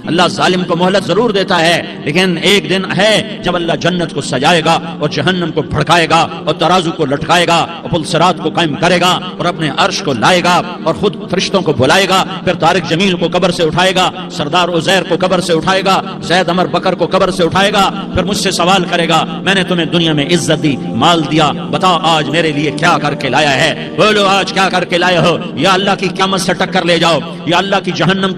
اللہ ظالم کو مہلت ضرور دیتا ہے، لیکن ایک دن ہے جب اللہ جنت کو سجائے گا اور جہنم کو بھڑکائے گا اور ترازو کو لٹکائے گا اور پل صراط کو قائم کرے گا اور اپنے عرش کو لائے گا اور خود فرشتوں کو بلائے گا، پھر طارق جمیل کو قبر سے اٹھائے گا، سردار عزیر کو قبر سے اٹھائے گا، زید عمر بکر کو قبر سے اٹھائے گا، پھر مجھ سے سوال کرے گا میں نے تمہیں دنیا میں عزت دی، مال دیا، بتاؤ آج میرے لیے کیا کر کے لایا ہے؟ بولو آج کیا کر کے لائے ہو؟ یا اللہ کی قیامت سے ٹکر لے جاؤ، یا اللہ کی جہنم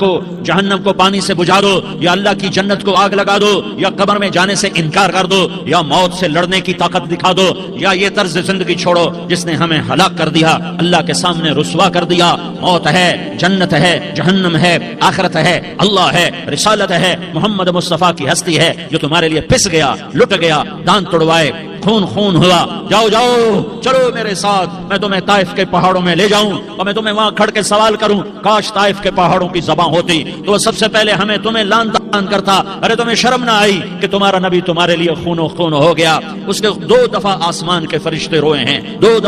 کو پانی سے بجھا دو، یا اللہ کی جنت کو آگ لگا دو، یا قبر میں جانے سے انکار کر دو، یا موت سے لڑنے کی طاقت دکھا دو، یا یہ طرز زندگی چھوڑو جس نے ہمیں ہلاک کر دیا، اللہ کے سامنے رسوا کر دیا۔ موت ہے، جنت ہے، جہنم ہے، آخرت ہے، اللہ ہے، رسالت ہے، محمد مصطفیٰ کی ہستی ہے جو تمہارے لیے پس گیا، لٹ گیا، دان توڑوائے، خون ہوا۔ جاؤ جاؤ چلو میرے ساتھ، میں تمہیں طائف کے پہاڑوں میں لے جاؤں اور میں تمہیں وہاں کھڑ کے سوال کروں، کاش طائف کے پہاڑوں کی زبان ہوتی تو وہ سب سے پہلے ہمیں تمہیں لان تان کرتا۔ ارے تمہیں شرم نہ آئی کہ تمہارا نبی تمہارے لیے خون ہو گیا؟ اس کے 2 دفعہ آسمان کے فرشتے روئے ہیں، 2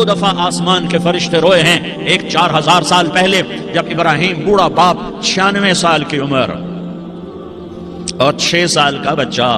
دفعہ آسمان کے فرشتے روئے ہیں۔ ایک 4000 سال پہلے جب ابراہیم بوڑھا باپ، 96 سال کی عمر اور 6 سال کا بچہ،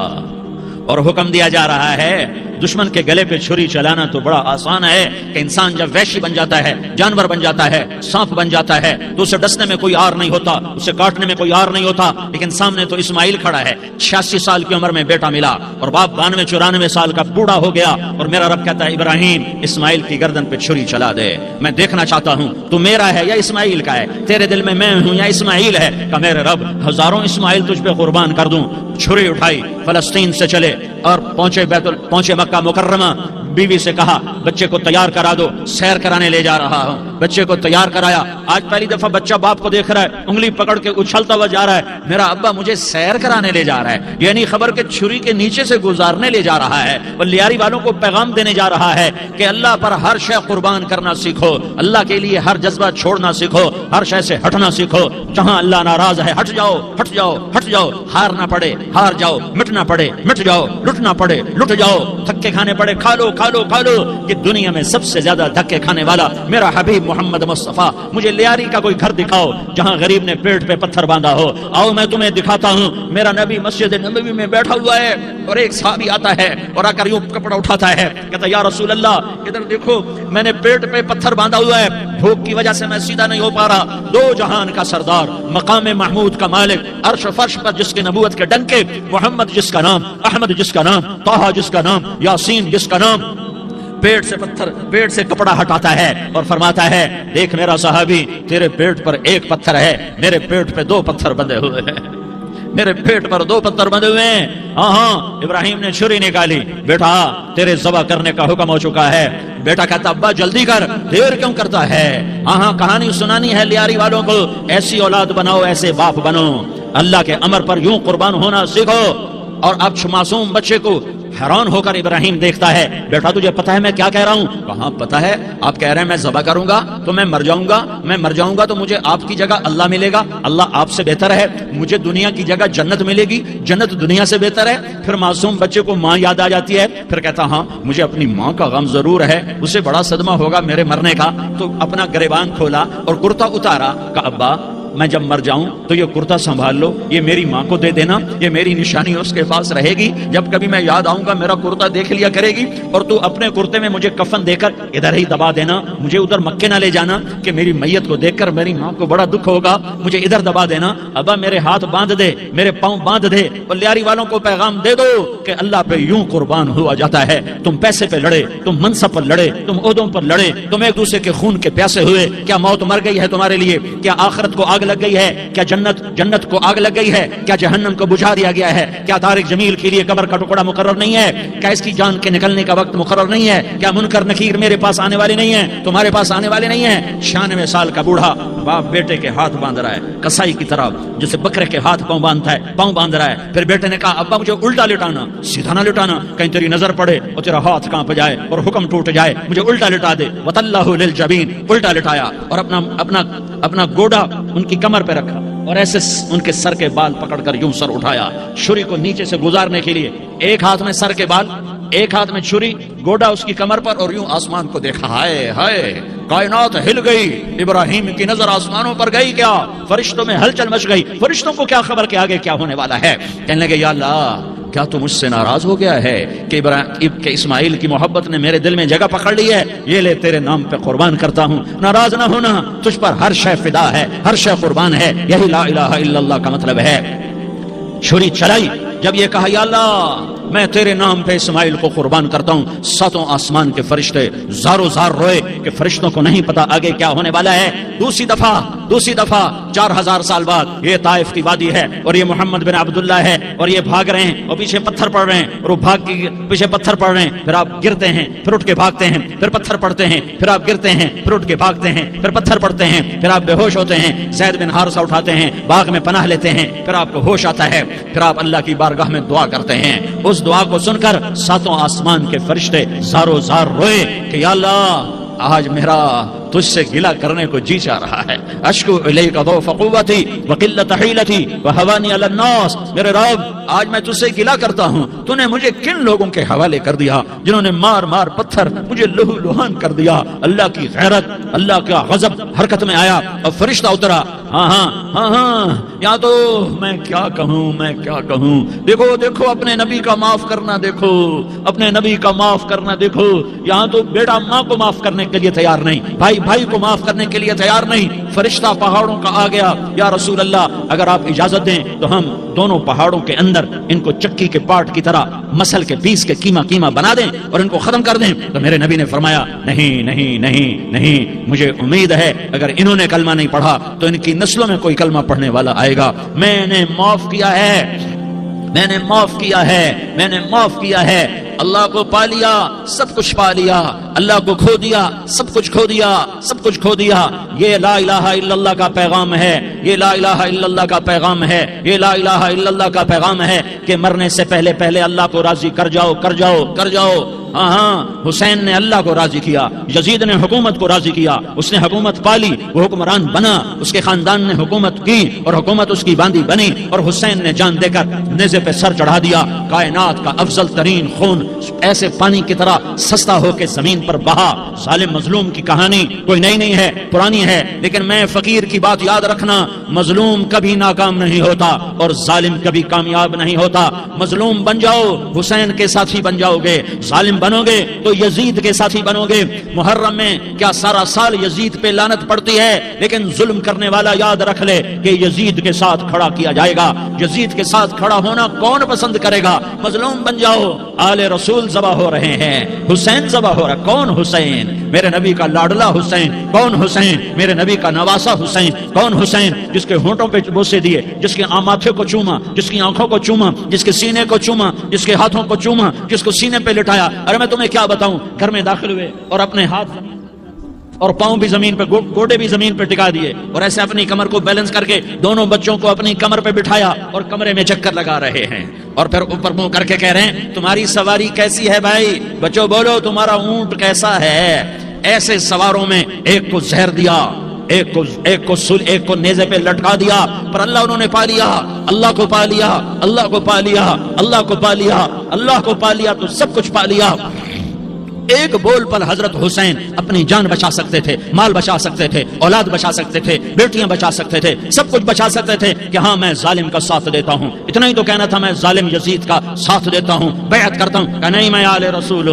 اور حکم دیا جا رہا ہے دشمن کے گلے پہ چھری چلانا تو بڑا آسان ہے کہ انسان جب وحشی بن جاتا ہے، جانور بن جاتا ہے، سانپ بن جاتا ہے تو اسے ڈسنے میں کوئی آر نہیں ہوتا، اسے کاٹنے میں کوئی آر نہیں ہوتا، لیکن سامنے تو اسماعیل کھڑا ہے، 86 سال کی عمر میں بیٹا ملا اور باپ 92-94 سال کا بوڑھا ہو گیا، اور میرا رب کہتا ہے ابراہیم اسماعیل کی گردن پہ چھری چلا دے، میں دیکھنا چاہتا ہوں تو میرا ہے یا اسماعیل کا ہے، تیرے دل میں ہوں یا اسماعیل ہے؟ کہ میرے رب ہزاروں اسماعیل تجھ پہ قربان کر دوں۔ چھری اٹھائی، فلسطین سے چلے اور پہنچے مکہ مکرمہ، بیوی سے کہا بچے کو تیار کرا دو، سیر کرانے لے جا رہا ہوں۔ بچے کو تیار کرایا، آج پہلی دفعہ بچہ باپ کو دیکھ رہا ہے، انگلی پکڑ کے اچھلتا ہوا جا رہا ہے، میرا ابا مجھے سیر کرانے لے جا رہا ہے، یعنی خبر کے چھری کے نیچے سے گزارنے لے جا رہا ہے، اور لیاری والوں کو پیغام دینے جا رہا ہے کہ اللہ پر ہر شے قربان کرنا سیکھو، اللہ کے لیے ہر جذبہ چھوڑنا سیکھو، ہر شے سے ہٹنا سیکھو، جہاں اللہ ناراض ہے ہٹ جاؤ، ہٹ جاؤ، ہٹ جاؤ، ہارنا پڑے ہار جاؤ، مٹنا پڑے مٹ جاؤ، لٹنا پڑے لٹ جاؤ، دھکے کھانے پڑے کھا لو کھا لو کھا لو۔ کہ دنیا میں سب سے زیادہ دھکے کھانے والا میرا حبیب محمد مصطفیٰ، مجھے لیاری کا کوئی گھر دکھاؤ جہاں غریب نے پیٹ پہ پتھر باندھا ہو، آؤ میں تمہیں دکھاتا ہوں۔ میرا نبی مسجد نبوی میں بیٹھا ہوا ہے اور ایک صحابی آتا ہے اور آ کر یوں کپڑا اٹھاتا ہے، کہتا ہے یا رسول اللہ ادھر دیکھو، میں نے پیٹ پہ پتھر باندھا ہوا ہے، بھوک کی وجہ سے میں سیدھا نہیں ہو پا رہا۔ 2 جہان کا سردار، مقام محمود کا مالک، عرش فرش پر جس کے نبوت کے ڈنکے، محمد جس کا نام، احمد جس کا نام، طہ جس کا نام، یاسین جس کا نام، پیٹ سے کپڑا ہٹاتا ہے اور فرماتا ہے دیکھ میرا صحابی، تیرے پیٹ پر 1 پتھر ہے، میرے پیٹ پہ 2 پتھر بندھے ہوئے ہیں، میرے پیٹ پر 2 پتھر بندھے ہوئے ہیں۔ ہاں ابراہیم نے چھری نکالی، بیٹا تیرے ذبح کرنے کا حکم ہو چکا ہے۔ بیٹا کہتا ابا جلدی کر، دیر کیوں کرتا ہے؟ ہاں کہانی سنانی ہے لیاری والوں کو، ایسی اولاد بناؤ، ایسے باپ بنو، اللہ کے امر پر یوں قربان ہونا سیکھو۔ اور اب معصوم بچے کو حیران ہو کر ابراہیم دیکھتا ہے، بیٹا تجھے پتا ہے میں کیا کہہ رہا ہوں؟ کہاں پتا ہے، آپ کہہ رہے ہیں میں ذبح کروں گا تو میں مر جاؤں گا تو مجھے آپ کی جگہ اللہ ملے گا، اللہ آپ سے بہتر ہے، مجھے دنیا کی جگہ جنت ملے گی، جنت دنیا سے بہتر ہے۔ پھر معصوم بچے کو ماں یاد آ جاتی ہے، پھر کہتا ہاں مجھے اپنی ماں کا غم ضرور ہے، اسے بڑا صدمہ ہوگا میرے مرنے کا، تو اپنا گریبان کھولا اور کرتا اتارا، کہا ابا میں جب مر جاؤں تو یہ کرتا سنبھال لو، یہ میری ماں کو دے دینا، یہ میری نشانی اس کے پاس رہے گی، جب کبھی میں یاد آؤں گا میرا کرتا دیکھ لیا کرے گی، اور تو اپنے کرتے میں مجھے کفن دے کر ادھر ہی دبا دینا، مجھے ادھر مکے نہ لے جانا کہ میری میت کو دیکھ کر میری ماں کو بڑا دکھ ہوگا، مجھے ادھر دبا دینا۔ ابا میرے ہاتھ باندھ دے، میرے پاؤں باندھ دے، اور لیاری والوں کو پیغام دے دو کہ اللہ پہ یوں قربان ہوا جاتا ہے۔ تم پیسے پہ لڑے، تم منصب پر لڑے، تم عہدوں پر لڑے، تم ایک دوسرے کے خون کے پیاسے ہوئے، کیا موت مر گئی ہے تمہارے لیے؟ کیا آخرت کو آگ لگ گئی ہے؟ کیا جنت کو آگ لگ گئی ہے؟ کیا جہنم کو بجھا دیا گیا ہے؟ کیا طارق جمیل کے لیے قبر کا ٹکڑا مقرر نہیں ہے؟ کیا اس کی جان کے نکلنے کا وقت مقرر نہیں ہے؟ کیا منکر نکیر میرے پاس آنے والے نہیں ہیں، تمہارے پاس آنے والے نہیں ہیں؟ 96 سال کا بوڑھا باپ بیٹے کے ہاتھ باندھ رہا ہے کسائی کی طرح، جسے بکرے کے ہاتھ پاؤں باندھ رہا ہے۔ پھر بیٹے نے کہا ابا مجھے الٹا لٹانا، سیدھا نہ لٹانا، کہیں تیری نظر پڑے اور تیرا ہاتھ کانپ جائے اور حکم ٹوٹ جائے، مجھے الٹا لٹا دے۔ وَتَلَّهُ لِلْجَبِينِ، الٹا لٹایا اور اپنا گوڑا ان کی کمر پہ رکھا اور ایسے ان کے سر کے بال پکڑ کر یوں سر اٹھایا، چھری کو نیچے سے گزارنے کے لیے، ایک ہاتھ میں سر کے بال، ایک ہاتھ میں چھری، گوڑا اس کی کمر پر، اور یوں آسمان کو دیکھا، ہائے ہائے کائنات ہل گئی، ابراہیم کی نظر آسمانوں پر گئی، کیا فرشتوں میں ہلچل مچ گئی، فرشتوں کو کیا خبر کہ آگے کیا ہونے والا ہے؟ کہنے لگے یا اللہ کیا تو مجھ سے ناراض ہو گیا ہے کہ اسماعیل کی محبت نے میرے دل میں جگہ پکڑ لی ہے، یہ لے تیرے نام پہ قربان کرتا ہوں۔ ناراض نہ ہونا، تجھ پر ہر شے فدا ہے، ہر شے قربان ہے، یہی لا الہ الا اللہ کا مطلب ہے۔ چھری چلائی، جب یہ کہا یا اللہ میں تیرے نام پہ اسماعیل کو قربان کرتا ہوں، ساتوں آسمان کے فرشتے زارو زار روئے کہ فرشتوں کو نہیں پتا آگے کیا ہونے والا ہے۔ دوسری دفعہ 4000 سال بعد یہ طائف کی وادی ہے اور یہ محمد بن عبداللہ ہے اور یہ بھاگ رہے ہیں اور پیچھے پتھر پڑ رہے ہیں اور وہ بھاگ کے پیچھے پتھر پڑ رہے ہیں، پھر آپ گرتے ہیں، پھر اٹھ کے بھاگتے ہیں، پھر پتھر پڑتے ہیں، پھر آپ گرتے ہیں، پھر اٹھ کے بھاگتے ہیں، پھر پتھر پڑتے ہیں، پھر آپ بے ہوش ہوتے ہیں، زید بن حارثہ اٹھاتے ہیں، باغ میں پناہ لیتے ہیں، پھر آپ کو ہوش آتا ہے، پھر آپ اللہ کی بارگاہ میں دعا کرتے ہیں۔ اس دعا کو سن کر ساتوں آسمان کے فرشتے زارو زار روئے کہ یا اللہ آج میرا تجھ سے گلہ کرنے کو جی چاہ رہا ہے، اشکو الیک ضعف قوتی وقلت حیلتی وہوانی علی الناس، میرے رب آج میں تجھ سے گلہ کرتا ہوں، تو نے مجھے کن لوگوں کے حوالے کر دیا جنہوں نے مار مار پتھر مجھے لہو لہان کر دیا۔ اللہ کی غیرت، اللہ کا غضب حرکت میں آیا اور فرشتہ اترا۔ ہاں یا تو میں کیا کہوں، دیکھو اپنے نبی کا معاف کرنا، دیکھو اپنے نبی کا معاف کرنا، دیکھو یہاں تو بیٹا ماں کو معاف کرنے کے لیے تیار نہیں، بھائی کو معاف کرنے کے لیے تیار نہیں۔ فرشتہ پہاڑوں کا آ گیا، یا رسول اللہ اگر آپ اجازت دیں تو ہم دونوں پہاڑوں کے اندر ان کو چکی کے پاٹ کی طرح مسل کے پیس کے کیما بنا دیں اور ان کو ختم کر دیں۔ تو میرے نبی نے فرمایا نہیں، مجھے امید ہے اگر انہوں نے کلمہ نہیں پڑھا تو ان کی نسلوں میں کوئی کلمہ پڑھنے والا آئے گا۔ میں نے معاف کیا ہے، اللہ کو پا لیا سب کچھ پا لیا، اللہ کو کھو دیا سب کچھ کھو دیا۔ یہ لا الہ الا اللہ کا پیغام ہے، یہ لا الہ الا اللہ کا پیغام ہے، یہ لا الہ الا اللہ کا پیغام ہے کہ مرنے سے پہلے اللہ کو راضی کر جاؤ۔ ہاں حسین نے اللہ کو راضی کیا، یزید نے حکومت کو راضی کیا، اس نے حکومت پالی، وہ حکمران بنا، اس کے خاندان نے حکومت کی اور حکومت اس کی باندھی بنی، اور حسین نے جان دے کر نیزے پہ سر چڑھا دیا۔ کائنات کا افضل ترین خون ایسے پانی کی طرح سستا ہو کے زمین پر بہا۔ ظالم مظلوم کی کہانی کوئی نئی نہیں ہے، پرانی ہے، لیکن میں فقیر کی بات یاد رکھنا، مظلوم کبھی ناکام نہیں ہوتا اور ظالم کبھی کامیاب نہیں ہوتا۔ مظلوم بن جاؤ حسین کے ساتھی بن جاؤ گے، ظالم بنو گے تو یزید کے ساتھی بنو گے۔ محرم میں کیا سارا سال یزید پہ لعنت پڑتی ہے، لیکن ظلم کرنے والا یاد رکھ لے کہ یزید کے ساتھ کھڑا کیا جائے گا۔ یزید کے ساتھ کھڑا ہونا کون پسند کرے گا؟ مظلوم بن جاؤ۔ آل رسول ذبح ہو رہے ہیں، حسین ذبح ہو رہا، کون حسین؟ میرے نبی کا لاڈلا حسین۔ کون حسین؟ میرے نبی کا نواسا حسین۔ کون حسین؟ جس کے ہونٹوں پہ بوسے دیے، جس کے ماتھے کو چوما، جس کی آنکھوں کو چوما، جس کے سینے کو چوما، جس کے ہاتھوں کو چوما، جس کو سینے پہ لٹایا۔ ارے میں تمہیں کیا بتاؤں، گھر میں داخل ہوئے اور اپنے ہاتھ اور پاؤں بھی زمین پہ، گوڈے بھی زمین پہ ٹکا دیے اور ایسے اپنی کمر کو بیلنس کر کے دونوں بچوں کو اپنی کمر پہ بٹھایا اور کمرے میں چکر لگا رہے ہیں، اور پھر اوپر منہ کر کے کہہ رہے ہیں تمہاری سواری کیسی ہے بھائی؟ بچوں بولو تمہارا اونٹ کیسا ہے؟ ایسے سواروں میں ایک کو زہر دیا، ایک کو نیزے پہ لٹکا دیا، پر اللہ انہوں نے پا لیا، اللہ کو پا لیا، اللہ کو پا لیا، اللہ کو پا لیا، اللہ کو پا لیا تو سب کچھ پا لیا۔ ایک بول پر حضرت حسین اپنی جان بچا سکتے تھے، مال بچا سکتے تھے، اولاد بچا سکتے تھے، بیٹیاں بچا سکتے تھے، سب کچھ بچا سکتے تھے کہ ہاں میں ظالم کا ساتھ دیتا ہوں۔ اتنا ہی تو کہنا تھا میں ظالم یزید کا ساتھ دیتا ہوں، بیعت کرتا ہوں کہ نہیں میں آل رسول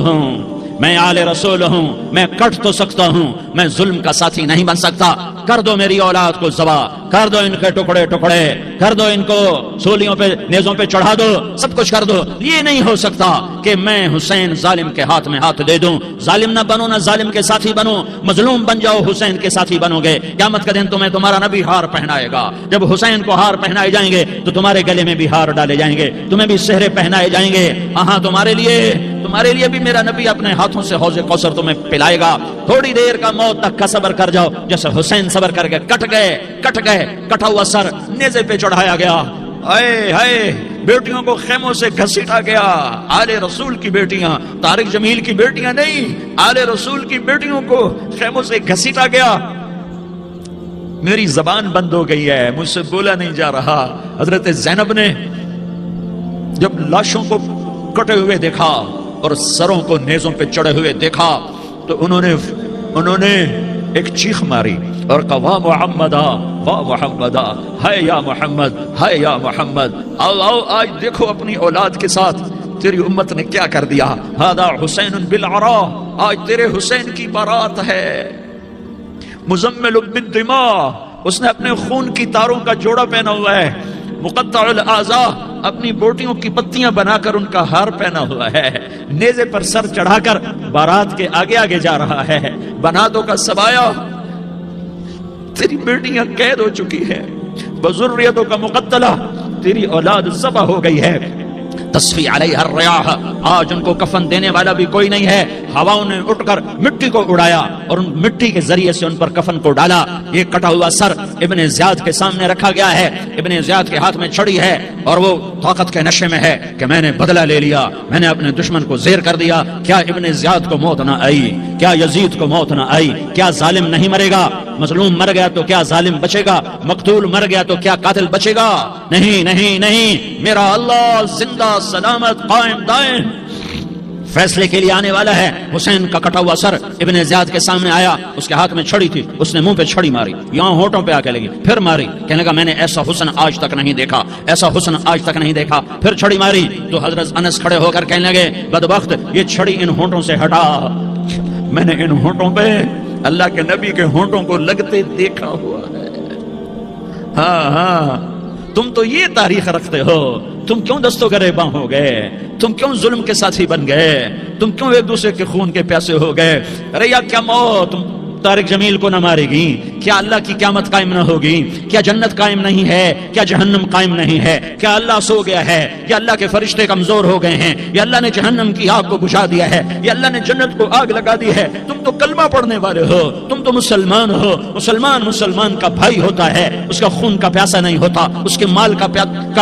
ہوں، میں کٹ تو سکتا ہوں، میں ظلم کا ساتھی نہیں بن سکتا۔ کر دو میری اولاد کو ذبح، کر دو ان کے ٹکڑے، کر دو ان کو سولیوں پہ نیزوں پہ چڑھا دو، سب کچھ کر دو۔ یہ نہیں ہو سکتا کہ میں حسین ظالم کے ہاتھ میں ہاتھ دے دوں۔ ظالم نہ بنو، نہ ظالم کے ساتھی بنو، مظلوم بن جاؤ، حسین کے ساتھی بنو گے۔ قیامت کا دن تمہیں تمہارا نبی ہار پہنائے گا۔ جب حسین کو ہار پہنائے جائیں گے تو تمہارے گلے میں بھی ہار ڈالے جائیں گے، تمہیں بھی سہرے پہنائے جائیں گے۔ ہاں تمہارے لیے بھی میرا نبی اپنے ہاتھوں سے حوض کوثر تمہیں پلائے گا۔ تھوڑی دیر کا موت تک کا صبر کر جاؤ، جیسے حسین صبر کر کے کٹا ہوا سر نیزے پہ چڑھایا گیا۔ ہائے بیٹیوں کو خیموں سے گھسیٹا گیا۔ آل رسول کی بیٹیاں، طارق جمیل کی بیٹیاں نہیں، آل رسول کی بیٹیوں کو خیموں سے گھسیٹا گیا۔ میری زبان بند ہو گئی ہے، مجھ سے بولا نہیں جا رہا۔ حضرت زینب نے جب لاشوں کو کٹے ہوئے دیکھا اور سروں کو نیزوں پہ چڑھے ہوئے دیکھا تو انہوں نے ایک چیخ ماری اور کہا واہ محمدا واہ محمدا، ہے یا محمد، ہے یا محمد، آؤ آؤ آج دیکھو اپنی اولاد کے ساتھ تیری امت نے کیا کر دیا، ہذا حسین بالعراء، آج تیرے حسین کی بارات ہے، مزمل بالدماء، اس نے اپنے خون کی تاروں کا جوڑا پہنا ہوا ہے، مقطع الاعضاء، اپنی بوٹیوں کی پتیاں بنا کر ان کا ہار پہنا ہوا ہے، نیزے پر سر چڑھا کر بارات کے آگے آگے جا رہا ہے، بناتوں کا سبایا، تیری بیٹیاں قید ہو چکی ہے، بذریتوں کا مقتلہ، تیری اولاد ذبح ہو گئی ہے، تصفی علیہ الریاح، آج ان کو کفن دینے والا بھی کوئی نہیں ہے، ہواؤں نے اٹھ کر مٹی کو اڑایا اور ان مٹی کے ذریعے سے ان پر کفن کو ڈالا، یہ کٹا ہوا سر ابن زیاد کے سامنے رکھا گیا ہے، ابن زیاد کے ہاتھ میں چھڑی ہے اور وہ طاقت کے نشے میں ہے کہ میں نے بدلہ لے لیا، میں نے اپنے دشمن کو زیر کر دیا، کیا ابن زیاد کو موت نہ آئی، کیا یزید کو موت نہ آئی، کیا ظالم نہیں مرے گا، مظلوم مر گیا تو کیا ظالم بچے گا، مقتول مر گیا تو کیا قاتل بچے گا، نہیں نہیں نہیں، میرا اللہ زندہ سلامت قائم دائم فیصلے کے لیے آنے والا ہے۔ حسین کا کٹا ہوا سر ابن زیاد کے سامنے آیا، اس کے ہاتھ میں چھڑی تھی، اس نے منہ پہ چھڑی ماری، یہاں ہونٹوں پہ آ کے لگی، پھر ماری، کہنے لگا میں نے ایسا حسن آج تک نہیں دیکھا، ایسا حسن آج تک نہیں دیکھا، پھر چھڑی ماری تو حضرت انس کھڑے ہو کر کہنے لگے بدبخت یہ چھڑی ان ہونٹوں سے ہٹا، میں نے ان ہونٹوں پہ اللہ کے نبی کے ہونٹوں کو لگتے دیکھا ہوا ہے۔ ہاں ہاں، تم تو یہ تاریخ رکھتے ہو، تم کیوں دستوں گریباں ہو گئے، تم کیوں ظلم کے ساتھی بن گئے، تم کیوں ایک دوسرے کے خون کے پیاسے ہو گئے، ارے یا کیا موت طارق جمیل کو نہ مارے گی، کیا اللہ کی قیامت قائم نہ ہوگی، کیا جنت قائم نہیں ہے، کیا جہنم قائم نہیں ہے، کیا اللہ سو گیا ہے، یا اللہ کے فرشتے کمزور ہو گئے ہیں، یا اللہ نے جہنم کی آگ کو بجھا دیا ہے، یا اللہ نے جنت کو آگ لگا دی ہے، تم تو کلمہ پڑھنے والے ہو، تم تو مسلمان ہو، مسلمان کا بھائی ہوتا ہے، اس کا خون کا پیاسا نہیں ہوتا، اس کے مال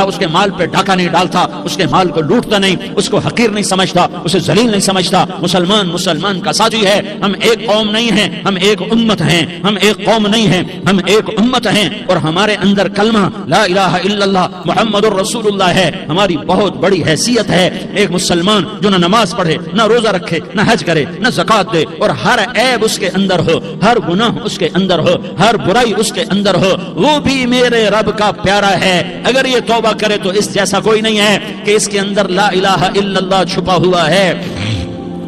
اس کے مال پہ ڈاکہ نہیں ڈالتا، اس کے مال کو لوٹتا نہیں، اس کو حقیر نہیں سمجھتا، اسے ذلیل نہیں سمجھتا، مسلمان کا ساتھی ہے، ہم ایک قوم نہیں ہیں، ہم ایک امت ہیں، ہم ایک قوم نہیں ہیں، ہم ایک امت ہیں، اور ہمارے اندر کلمہ لا الہ الا اللہ محمد الرسول اللہ ہے، ہماری بہت بڑی حیثیت ہے۔ ایک مسلمان جو نہ نماز پڑھے، نہ روزہ رکھے، نہ حج کرے، نہ زکات دے، اور ہر عیب اس کے اندر ہو، ہر گناہ اس کے اندر ہو، ہر برائی اس کے اندر ہو، وہ بھی میرے رب کا پیارا ہے۔ اگر یہ توبہ کرے تو اس جیسا کوئی نہیں ہے کہ اس کے اندر لا الہ الا اللہ چھپا ہوا ہے۔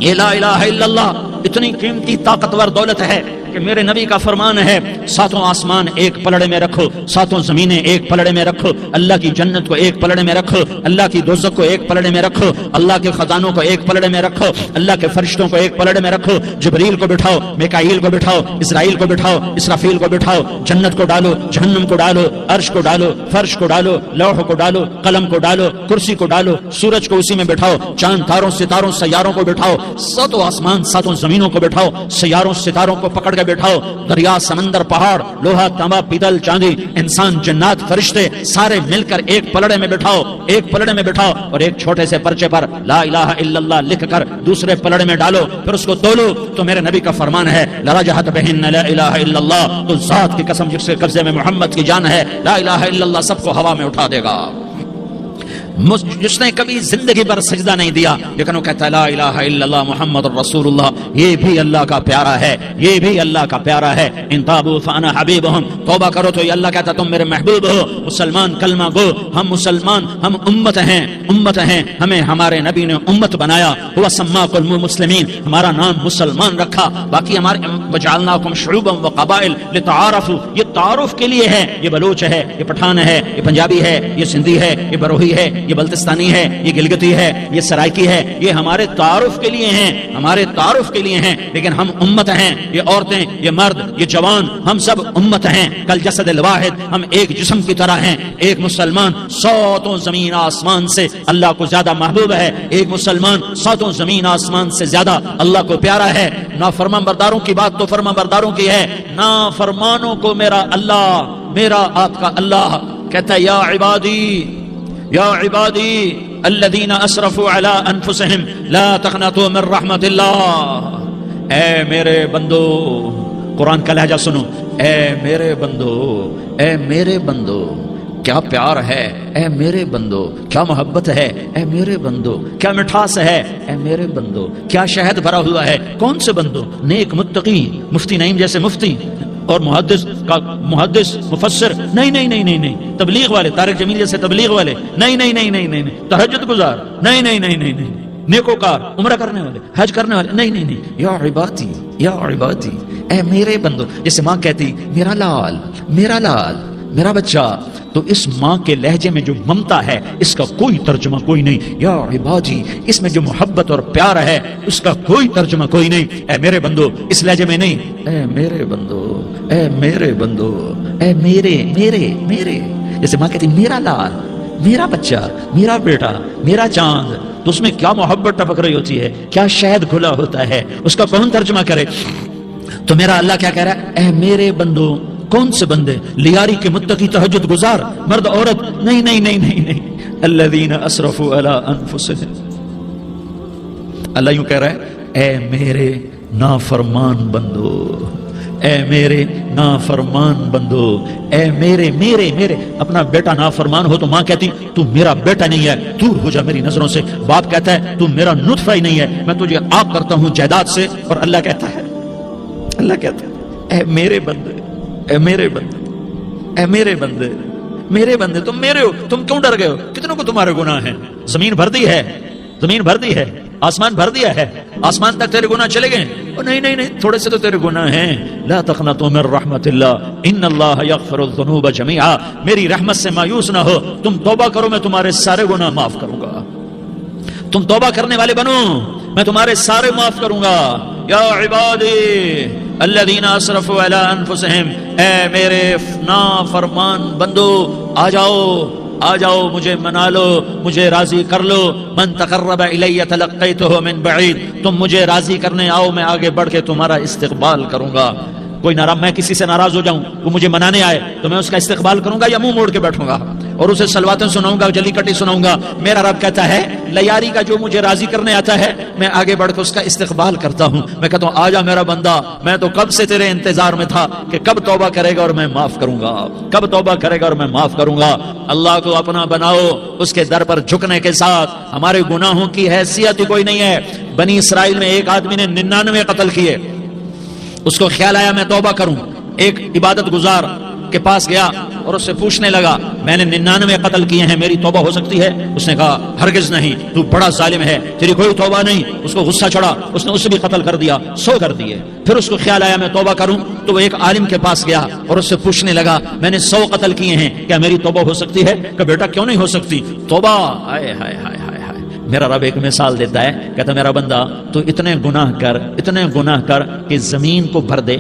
یہ لا الہ الا اللہ اتنی قیمتی طاقتور دولت ہے کہ میرے نبی کا فرمان ہے ساتوں آسمان ایک پلڑے میں رکھو، ساتوں زمینیں ایک پلڑے میں رکھو، اللہ کی جنت کو ایک پلڑے میں رکھو، اللہ کی دوزخ کو ایک پلڑے میں رکھو، اللہ کے خزانوں کو ایک پلڑے میں رکھو، اللہ کے فرشتوں کو ایک پلڑے میں رکھو، جبریل کو بٹھاؤ، میکائیل کو بٹھاؤ، اسرائیل کو بٹھاؤ، اسرافیل کو بٹھاؤ، جنت کو ڈالو، جہنم کو ڈالو، عرش کو ڈالو، فرش کو ڈالو، لوح کو ڈالو، قلم کو ڈالو، کرسی کو ڈالو، سورج کو اسی میں بٹھاؤ، چاند تاروں ستاروں سیاروں کو بٹھاؤ، ساتوں آسمان ساتوں زمینوں کو بٹھاؤ، سیاروں ستاروں کو پکڑ کے بٹھاؤ، دریا سمندر پہاڑ لوہا تانبا پیتل چاندی انسان جنات فرشتے سارے مل کر ایک پلڑے میں بٹھاؤ، ایک پلڑے میں بٹھاؤ، اور ایک چھوٹے سے پرچے پر لا الہ الا اللہ لکھ کر دوسرے پلڑے میں ڈالو، پھر اس کو تولو تو میرے نبی کا فرمان ہے لرجحت بہن لا الہ الا اللہ، تو ذات کی قسم جس کے قبضے میں محمد کی جان ہے لا الہ الا اللہ سب کو ہوا میں اٹھا دے گا۔ جس نے کبھی زندگی پر سجدہ نہیں دیا لیکن وہ کہتا ہے لا الہ الا اللہ محمد الرسول اللہ، یہ بھی اللہ کا پیارا ہے، یہ بھی اللہ کا پیارا ہے۔ ان تابوا فانا حبیبہم، توبہ کرو تو یہ اللہ کہتا تم میرے محبوب ہو۔ مسلمان کلمہ گو، ہم مسلمان، ہم امت ہیں، ہمیں ہمارے نبی نے امت بنایا، ہوا سماکم المسلمین، ہمارا نام مسلمان رکھا، باقی ہمارے وجعلناکم شعوبا وقبائل لتعارفوا، یہ تعارف کے لیے ہے، یہ بلوچ ہے، یہ پٹھان ہے، یہ پنجابی ہے، یہ سندھی ہے، یہ بروہی ہے، یہ بلتستانی ہے، یہ گلگتی ہے، یہ سرائکی ہے، یہ ہمارے تعارف کے لیے ہیں، ہمارے تعارف کے لیے ہیں، لیکن ہم امت ہیں، یہ عورتیں، یہ مرد، یہ جوان، ہم سب امت ہیں، کل جسد الواحد، ہم ایک جسم کی طرح ہیں۔ ایک مسلمان ساتوں زمین آسمان سے اللہ کو زیادہ محبوب ہے، ایک مسلمان ساتوں زمین آسمان سے زیادہ اللہ کو پیارا ہے۔ نافرمان برداروں کی بات تو فرما برداروں کی ہے، نافرمانوں کو میرا اللہ، میرا آپ کا اللہ کہتا ہے یا عبادی الذین اسرفوا علی انفسہم لا تقنطوا من رحمت اللہ، اے میرے بندو، قرآن کا لہجہ سنو، اے میرے بندو کیا پیار ہے اے میرے بندو، کیا محبت ہے اے میرے بندو، کیا مٹھاس ہے اے میرے بندو، کیا شہد بھرا ہوا ہے کون سے بندو، نیک متقی مفتی نعیم جیسے مفتی اور محدث مفسر نہیں نہیں نہیں نہیں نہیں، تبلیغ والے طارق جمیل جیسے تبلیغ والے نہیں نہیں نہیں نہیں نہیں، تہجد گزار نہیں نہیں نہیں نہیں نہیں، نیکوکار عمرہ کرنے والے حج کرنے والے نہیں نہیں نہیں، یا عبادی یا عبادی اے میرے بندو، جیسے ماں کہتی میرا لال میرا لال میرا بچہ، تو اس ماں کے لہجے میں جو ممتا ہے اس کا کوئی ترجمہ کوئی نہیں، یا عبادی اس میں جو محبت اور پیار ہے اس کا کوئی ترجمہ کوئی نہیں، اے میرے بندو اس لہجے میں نہیں، اے میرے بندو اے میرے بندو اے میرے میرے میرے، جیسے ماں کہتی میرا لال میرا بچہ میرا بیٹا میرا چاند، تو اس میں کیا محبت ٹپک رہی ہوتی ہے، کیا شہد کھلا ہوتا ہے، اس کا کون ترجمہ کرے؟ تو میرا اللہ کیا کہہ رہا ہے، اے میرے بندو، کون سے بندے؟ لیاری کے متقی تہجد گزار مرد عورت نہیں نہیں نہیں نہیں نہیں، الذین اسرفوا علی انفسہم، اللہ یوں کہہ رہا ہے اے میرے نافرمان بندو، اے میرے نافرمان بندو، اے میرے میرے میرے، اپنا بیٹا نافرمان ہو تو ماں کہتی تو میرا بیٹا نہیں ہے، دور ہو جا میری نظروں سے، باپ کہتا ہے تو میرا نطفہ ہی نہیں ہے، میں تجھے عاق کرتا ہوں جائیداد سے، اور اللہ کہتا ہے اے میرے بندے اے میرے بندے اے میرے بندے میرے بندے، تم میرے ہو، تم کیوں ڈر گئے ہو؟ کتنوں کو تمہارے گناہ ہیں، زمین بھر دی ہے، زمین بھر دی ہے، آسمان بھر دیا ہے، آسمان تک تیرے گناہ چلے گئے؟ نہیں نہیں نہیں، تھوڑے سے تو تیرے گناہ ہیں، لا تقنطوا من رحمت اللہ ان اللہ یغفر الذنوب جميعا، میری رحمت سے مایوس نہ ہو، تم توبہ کرو میں تمہارے سارے گناہ معاف کروں گا، تم توبہ کرنے والے بنو میں تمہارے سارے معاف کروں گا، یا عبادی الذین اسرفوا علی انفسہم، اے میرے نافرمان بندو آ جاؤ آ جاؤ، مجھے منا لو، مجھے راضی کر لو، من تقرب الی تلقیتہ من بعید، تم مجھے راضی کرنے آؤ میں آگے بڑھ کے تمہارا استقبال کروں گا، کوئی ناراض، میں کسی سے ناراض ہو جاؤں وہ مجھے منانے آئے تو میں اس کا استقبال کروں گا یا منہ موڑ کے بیٹھوں گا اور اسے سلواتیں سناؤں گا، جلی کٹی سناؤں گا؟ میرا رب کہتا ہے لیاری کا جو مجھے راضی کرنے آتا ہے میں آگے بڑھ کے اس کا استقبال کرتا ہوں، میں کہتا ہوں آ جا میرا بندہ، میں تو کب سے تیرے انتظار میں تھا کہ کب توبہ کرے گا اور میں معاف کروں گا، کب توبہ کرے گا اور میں معاف کروں گا۔ اللہ کو اپنا بناؤ، اس کے در پر جھکنے کے ساتھ، ہمارے گناہوں کی حیثیت ہی کوئی نہیں ہے۔ بنی اسرائیل میں ایک آدمی نے 99 قتل کیے، اس کو خیال آیا میں توبہ کروں، ایک عبادت گزار کے پاس گیا اور اس سے پوچھنے لگا میں نے 99 قتل کیے ہیں، میری توبہ ہو سکتی ہے؟ اس نے کہا ہرگز نہیں، تو بڑا ظالم ہے، تیری کوئی توبہ نہیں۔ اس کو غصہ چڑھا، اس نے اسے بھی قتل کر دیا، 100 کر دیے۔ پھر اس کو خیال آیا میں توبہ کروں، تو وہ ایک عالم کے پاس گیا اور اس سے پوچھنے لگا میں نے 100 قتل کیے ہیں، کیا میری توبہ ہو سکتی ہے؟ کہ بیٹا کیوں نہیں ہو سکتی توبہ؟ ہائے ہائے ہائے ہائے ہائے، میرا رب ایک مثال دیتا ہے، کہتا میرا بندہ تو اتنے گناہ کر کہ زمین کو بھر دے،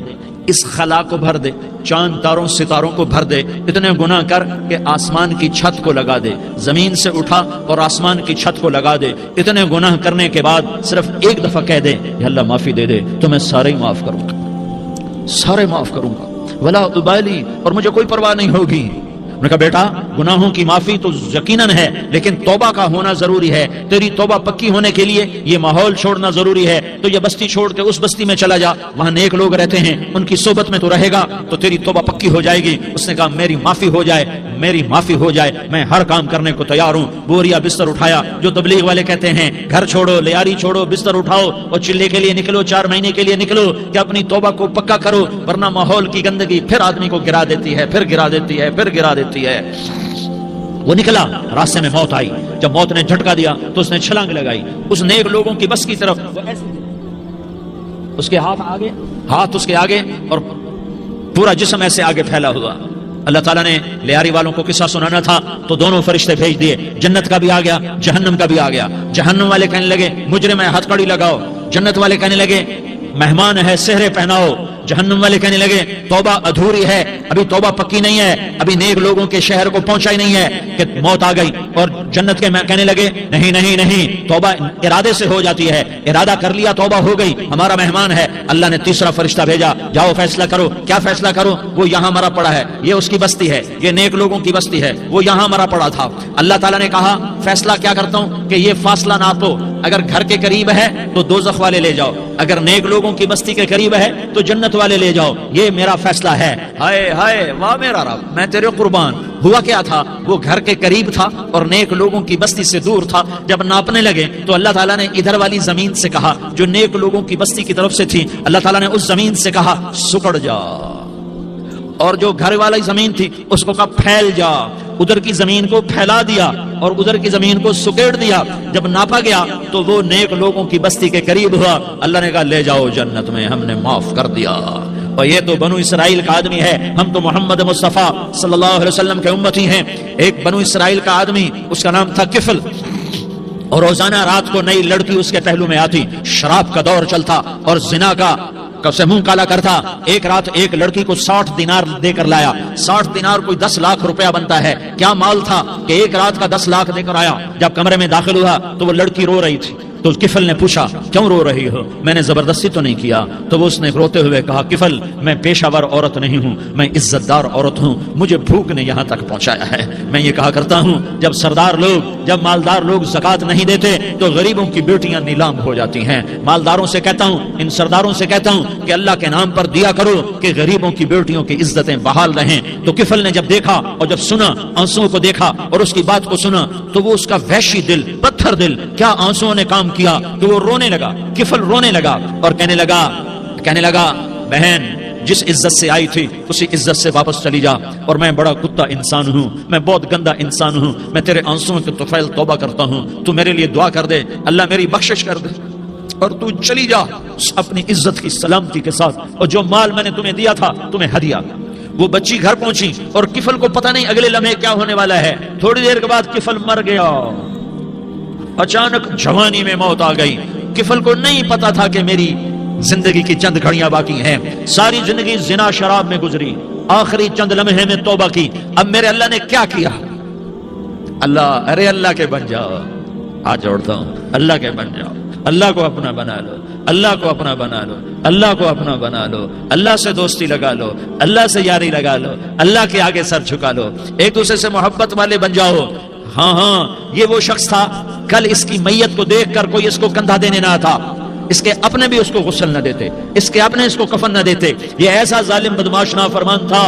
اس خلا کو بھر دے، چاند تاروں ستاروں کو بھر دے، اتنے گناہ کر کہ آسمان کی چھت کو لگا دے، زمین سے اٹھا اور آسمان کی چھت کو لگا دے، اتنے گناہ کرنے کے بعد صرف ایک دفعہ کہہ دے یا اللہ معافی دے دے تو میں سارے معاف کروں گا، سارے معاف کروں گا، ولا ابالی، اور مجھے کوئی پرواہ نہیں ہوگی۔ انہوں نے کہا بیٹا گناہوں کی معافی تو یقیناً ہے لیکن توبہ کا ہونا ضروری ہے، تیری توبہ پکی ہونے کے لیے یہ ماحول چھوڑنا ضروری ہے، تو یہ بستی چھوڑ کے اس بستی میں چلا جا، وہاں نیک لوگ رہتے ہیں، ان کی صحبت میں تو رہے گا تو تیری توبہ پکی ہو جائے گی۔ اس نے کہا میری معافی ہو جائے، میری معافی ہو جائے، میں ہر کام کرنے کو تیار ہوں۔ بوریا بستر اٹھایا، جو تبلیغ والے کہتے ہیں گھر چھوڑو، لیاری چھوڑو، بستر اٹھاؤ اور چلے کے لیے نکلو، 4 مہینے کے لیے نکلو کہ اپنی توبہ کو پکا کرو، ورنہ ماحول کی گندگی پھر آدمی کو گرا دیتی ہے، پھر گرا دیتی ہے، پھر گرا دیتی ہے۔ وہ نکلا، راستے میں موت آئی، جب موت نے جھٹکا دیا تو اس نے چھلانگ لگائی اس نیک لوگوں کی بس کی طرف، اس کے ہاتھ اس کے آگے اور پورا جسم ایسے آگے پھیلا ہوا۔ اللہ تعالیٰ نے لیاری والوں کو قصہ سنانا تھا تو دونوں فرشتے بھیج دیے، جنت کا بھی آ گیا، جہنم کا بھی آ گیا۔ جہنم والے کہنے لگے مجرم ہے ہتھ کڑی لگاؤ، جنت والے کہنے لگے مہمان ہے سہرے پہناؤ۔ جہنم والے کہنے لگے توبہ ادھوری ہے، ابھی توبہ پکی نہیں ہے، ابھی نیک لوگوں کے شہر کو پہنچا ہی نہیں ہے کہ موت آ گئی۔ اور جنت کے کہنے لگے نہیں نہیں نہیں، توبہ ارادے سے ہو جاتی ہے، ارادہ کر لیا توبہ ہو گئی، ہمارا مہمان ہے۔ اللہ نے تیسرا فرشتہ بھیجا، جاؤ فیصلہ کرو۔ کیا فیصلہ کرو؟ وہ یہاں مرا پڑا ہے، یہ اس کی بستی ہے، یہ نیک لوگوں کی بستی ہے، وہ یہاں مرا پڑا تھا۔ اللہ تعالیٰ نے کہا فیصلہ کیا کرتا ہوں کہ یہ فاصلہ نہ تو اگر گھر کے قریب ہے تو دوزخ والے لے جاؤ، اگر نیک لوگوں کی بستی کے قریب ہے تو جنت والے لے جاؤ، یہ میرا فیصلہ ہے۔ ہائے ہائے واہ میرا رب، میں تیرے قربان، ہوا کیا تھا؟ وہ گھر کے قریب تھا اور نیک لوگوں کی بستی سے دور تھا. جب ناپنے لگے تو اللہ تعالیٰ نے ادھر والی زمین سے کہا جو نیک لوگوں کی بستی کی طرف سے تھی, اللہ تعالیٰ نے اس زمین سے کہا سکڑ جا, اور جو گھر والی زمین تھی اس کو کہا پھیل جا. ادھر کی زمین کو پھیلا دیا اور ادھر کی زمین کو سکیڑ دیا. جب ناپا گیا تو وہ نیک لوگوں کی بستی کے قریب ہوا. اللہ نے کہا لے جاؤ جنت میں, ہم نے معاف کر دیا. اور یہ تو بنو اسرائیل کا آدمی ہے, ہم تو محمد مصطفیٰ صلی اللہ علیہ وسلم کے امتی ہیں. ایک بنو اسرائیل کا آدمی, اس کا نام تھا کفل, اور روزانہ رات کو نئی لڑکی اس کے پہلو میں آتی. شراب کا دور چلتا اور زنا کا سے منہ کالا کرتا. ایک رات ایک لڑکی کو 60 دینار دے کر لایا. 60 دینار کوئی 10 لاکھ روپیہ بنتا ہے. کیا مال تھا کہ ایک رات کا 10 لاکھ دے کر آیا. جب کمرے میں داخل ہوا تو وہ لڑکی رو رہی تھی. تو کفل نے پوچھا کیوں رو رہی ہو؟ میں نے زبردستی تو نہیں کیا. تو وہ اس نے روتے ہوئے کہا کفل میں پیشہ ور عورت نہیں ہوں, میں عزت دار عورت ہوں, مجھے بھوک نے یہاں تک پہنچایا ہے. میں یہ کہا کرتا ہوں جب سردار لوگ, جب مالدار لوگ زکات نہیں دیتے تو غریبوں کی بیٹیاں نیلام ہو جاتی ہیں. مالداروں سے کہتا ہوں, ان سرداروں سے کہتا ہوں کہ اللہ کے نام پر دیا کرو کہ غریبوں کی بیٹیوں کی عزتیں بحال رہیں. تو کفل نے جب دیکھا اور جب سنا, آنسوؤں کو دیکھا اور اس کی بات کو سنا, تو وہ اس کا وحشی دل, پتھر دل, کیا آنسوؤں نے کام کیا کہ وہ رونے لگا. کفل رونے لگا اور کہنے لگا بہن جس عزت سے آئی تھی اسی عزت سے واپس چلی جا. اور میں بڑا کتا انسان ہوں, میں بہت گندا انسان ہوں, میں تیرے آنسوؤں کے طفیل توبہ کرتا ہوں. تو میرے لیے دعا کر دے, اللہ میری بخشش کر دے اور تو چلی جا اپنی عزت کی سلامتی کے ساتھ. اور جو مال میں نے تمہیں دیا تھا تمہیں ہدیہ. وہ بچی گھر پہنچی اور کفل کو پتہ نہیں اگلے لمحے کیا ہونے والا ہے. تھوڑی دیر کے بعد کفل مر گیا. اچانک جوانی میں موت آ گئی. کفل کو نہیں پتا تھا کہ میری زندگی کی چند گھڑیاں باقی ہیں. ساری زندگی زنا شراب میں گزری, آخری چند لمحے میں توبہ کی. اب میرے اللہ نے کیا کیا؟ اللہ, ارے اللہ کے بن جاؤ, ہاتھ جوڑتا ہوں, اللہ کے بن جاؤ, اللہ کو اپنا بنا لو, اللہ کو اپنا بنا لو, اللہ کو اپنا بنا لو, اللہ سے دوستی لگا لو, اللہ سے یاری لگا لو, اللہ کے آگے سر جھکا لو, ایک دوسرے سے محبت والے بن جاؤ. ہاں یہ وہ شخص تھا, کل اس کی میت کو دیکھ کر کوئی اس کو کندھا دینے نہ تھا, اس کے اپنے بھی اس کو غسل نہ دیتے, اس کے اپنے اس کو کفن نہ دیتے. یہ ایسا ظالم بدماش نافرمان تھا.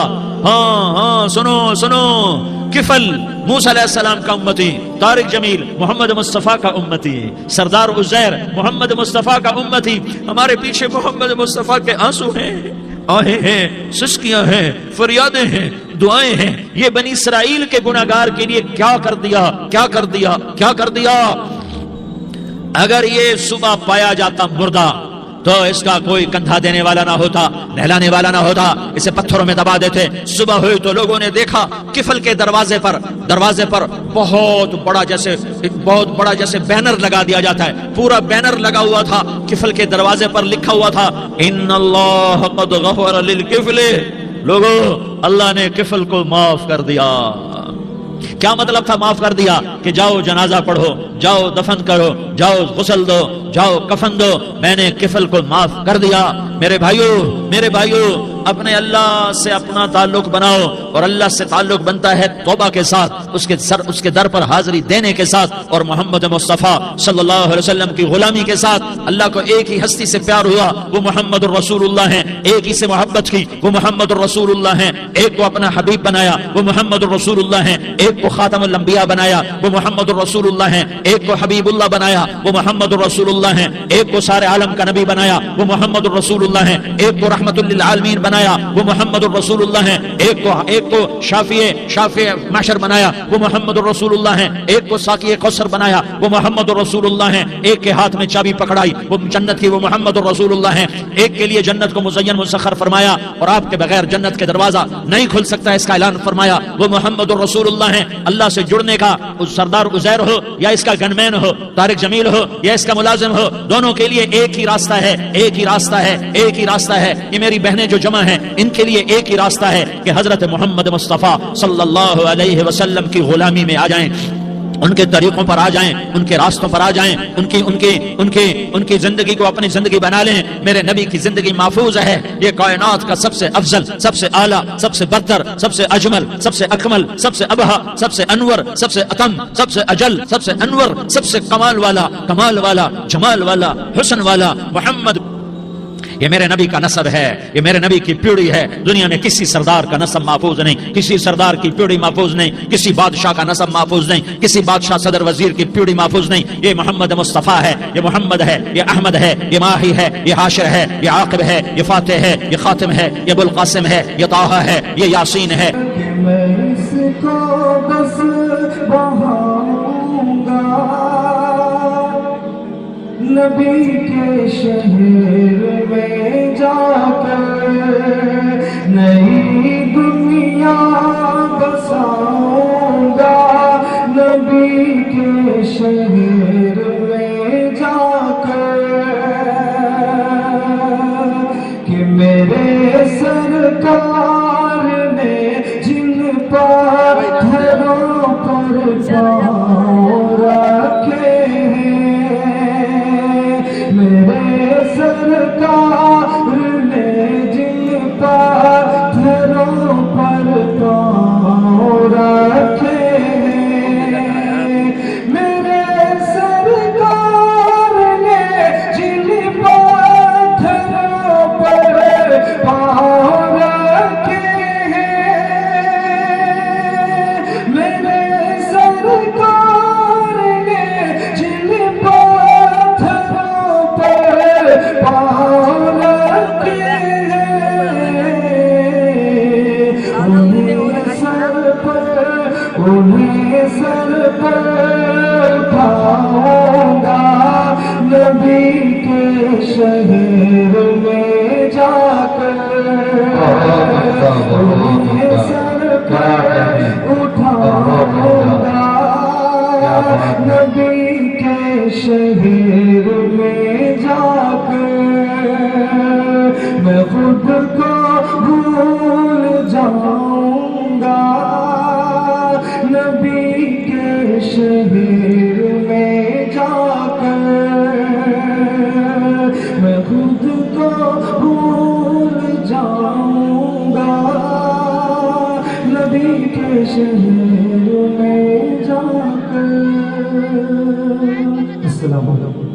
ہاں سنو, کفل موسیٰ علیہ السلام کا امتی, طارق جمیل محمد مصطفیٰ کا امتی, سردار عزیر محمد مصطفیٰ کا امتی. ہمارے پیچھے محمد مصطفیٰ کے آنسو ہیں, آہیں ہیں, سسکیاں ہیں, فریادیں ہیں, دعائیں ہیں. یہ بنی اسرائیل کے گناہگار کے لیے کیا کر دیا. اگر یہ صبح پایا جاتا مردہ تو اس کا کوئی کندھا دینے والا نہ ہوتا, نہلانے والا نہ ہوتا, اسے پتھروں میں دبا دیتے. صبح ہوئی تو لوگوں نے دیکھا کفل کے دروازے پر بہت بڑا جیسے بینر لگا دیا جاتا ہے, پورا بینر لگا ہوا تھا. کفل کے دروازے پر لکھا ہوا تھا ان اللہ قد غفر للکفل. لوگو, اللہ نے کفل کو معاف کر دیا. کیا مطلب تھا معاف کر دیا؟ کہ جاؤ جنازہ پڑھو, جاؤ دفن کرو, جاؤ غسل دو, جاؤ کفن دو, میں نے کفل کو معاف کر دیا. میرے بھائیو اپنے اللہ سے اپنا تعلق بناؤ, اور اللہ سے تعلق بنتا ہے توبہ کے ساتھ, اس کے در پر حاضری دینے کے ساتھ, اور محمد مصطفیٰ صلی اللہ علیہ وسلم کی غلامی کے ساتھ. اللہ کو ایک ہی ہستی سے پیار ہوا, وہ محمد الرسول اللہ ہیں. ایک ہی سے محبت کی, وہ محمد الرسول اللہ ہیں. ایک کو اپنا حبیب بنایا, وہ محمد الرسول اللہ ہیں. ایک کو خاتم الانبیاء بنایا, وہ محمد الرسول اللہ ہیں. ایک کو حبیب اللہ بنایا, وہ محمد الرسول اللہ ہیں. ایک کو سارے عالم کا نبی بنایا, وہ محمد الرسول اللہ ہیں. ایک کو رحمت للعالمین بنایا, وہ محمد الرسول اللہ ہیں. ایک کو شافع محشر بنایا, وہ محمد الرسول اللہ ہیں. ایک کو ساقی کوثر بنایا, وہ محمد الرسول اللہ ہیں. ایک کے ہاتھ میں چابی پکڑائی, وہ جنت کی, وہ محمد الرسول اللہ ہیں. ایک کے لیے جنت کو مزین مسخر فرمایا, اور آپ کے بغیر جنت کے دروازہ نہیں کھل سکتا, اس کا اعلان فرمایا, وہ محمد الرسول اللہ ہیں. اللہ سے جڑنے کا سردار عزیر ہو یا اس کا گنمین ہو, طارق جمیل ہو یا اس کا ملازم ہو, دونوں کے لیے ایک ہی راستہ ہے. یہ میری بہنیں جو جمع ہیں, ان کے لیے ایک ہی راستہ ہے کہ حضرت محمد مصطفیٰ صلی اللہ علیہ وسلم کی غلامی میں آ جائیں, ان کے طریقوں پر آ جائیں, ان کے راستوں پر آ جائیں, ان کی زندگی کو اپنی زندگی بنا لیں. میرے نبی کی زندگی محفوظ ہے. یہ کائنات کا سب سے افضل, سب سے اعلیٰ, سب سے برتر, سب سے اجمل, سب سے اکمل, سب سے ابہا, سب سے انور, سب سے اتم, سب سے اجل, سب سے انور, سب سے کمال والا, جمال والا, حسن والا محمد. یہ میرے نبی کا نسب ہے، یہ میرے نبی کی پیڑھی ہے. دنیا میں کسی سردار کا نسب محفوظ نہیں، کسی سردار کی پیڑھی محفوظ نہیں، کسی بادشاہ کا نسب محفوظ نہیں، کسی بادشاہ صدر وزیر کی پیڑھی محفوظ نہیں. یہ محمد مصطفیٰ ہے، یہ محمد ہے، یہ احمد ہے، یہ ماہی ہے، یہ حاشر ہے، یہ عاقب ہے، یہ فاتح ہے، یہ خاتم ہے، یہ ابو القاسم ہے، یہ طٰہٰ ہے، یہ یاسین ہے. میں اس کو بس بہاؤں گا نبی کے شہر میں جا کر، نئی دنیا بساؤں گا نبی کے شہر میں جا کر، کہ میرے سرکار نے جن پتھروں پر پاؤں رکھے ہیں، میرے سرکار نے جن پتھروں پر پاؤں رکھے ہیں، میرے سرکار نے جن پتھروں پر پاؤں رکھے ہیں، میرے سرکار نے جن پتھروں پر پاؤں رکھے ہیں، انہیں سر پر اٹھاؤں گا نبی کے شہر میں جا کر، انہیں سر پر اٹھاؤں گا نبی کے شہر میں جا کر، میں خود کو بھول جاؤں گا نبی کے شہر میں جا کر، میں خود کو بھول جاؤں گا نبی کے شہر میں جا کر. السلام علیکم.